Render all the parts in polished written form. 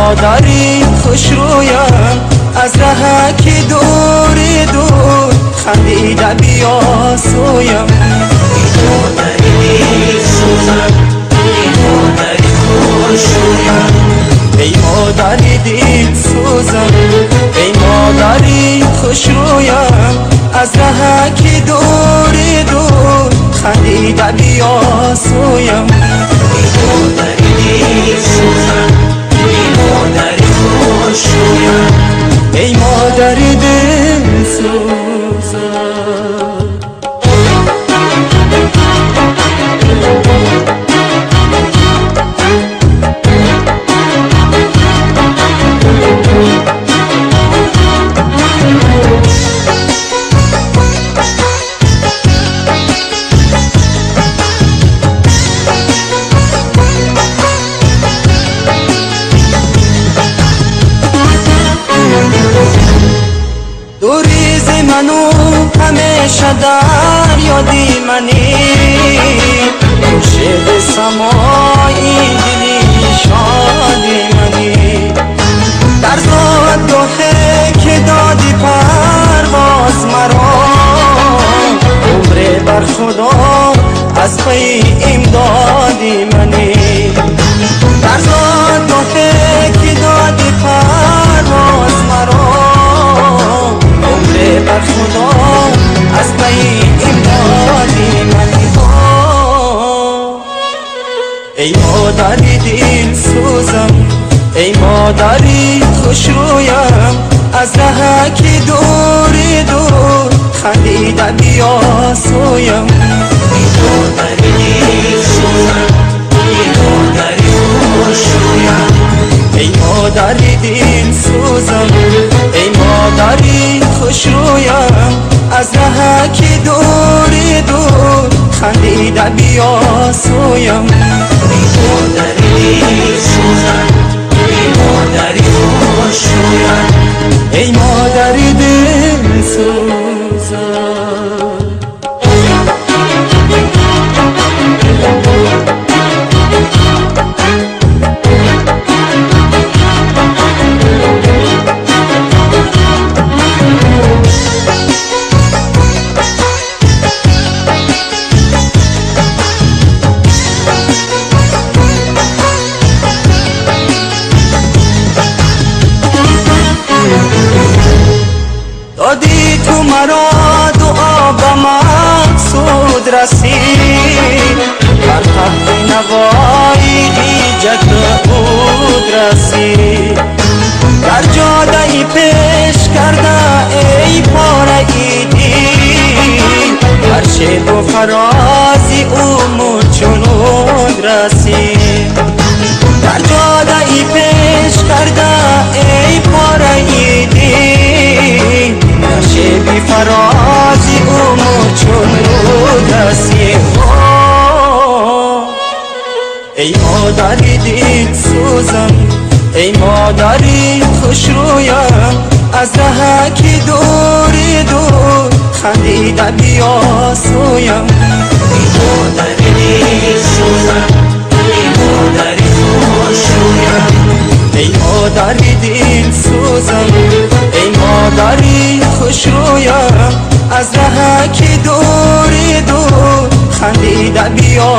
مادری خوش رویم از ره که دور دور خندیده بیا سویم. ای مادری دل سوزم، ای مادری خوش رویم، ای مادری دل سوزم، ای مادری خوش رویم از ره که دور دور خندیده بیا سویم. ای مادری دل سوزم، ای مادری خوش رویم، ای مادری دل سوزم. دوریز منو همیشه در یادی منی، شد سمایی دلی شادی منی. در زادگاهی که دادی پرواز مرا، عمر بر خدا از پی امدادی منی. در زادگاهی که دادی پرواز مرا، بر خدا از پی امدادی منی. ای مادری دل سوزم، ای مادری خوش رویم از ره که دور دور خندیده بیا سویم. ای مادری دل سوزم، ای مادری خوش رویم، ای مادری دل سوزم، ای مادری خوش رویم از ره که دور دور خندیده بیا سویم. ای مادری دل سوزم، ای مادری خوش رویم، ای مادری دل سوزم. دادی تو مرا دعا به مقصود رسید، بر تحت نوایی ایجاد بود رسید. در جاده پیش کرده ای پاره ایدی، هر شب و فرازی او چنود رسید. در جاده پیش کرده ای پاره ایدی، شبی فرازی اومو چون رو دستی. ای مادری دل سوزم، ای مادری خوش رویم از ره که دور دور خندیده بیا سویم. ای مادری دل سوزم، ای مادری خوش رویم، ای مادری دل سوزم، ای مادری خوش رویم از ره که دور دور خندیده بیا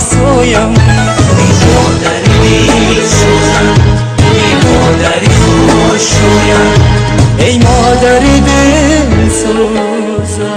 سویم. ای مادری دل سوزم، ای مادری خوش رویم، ای مادری دل سوزم.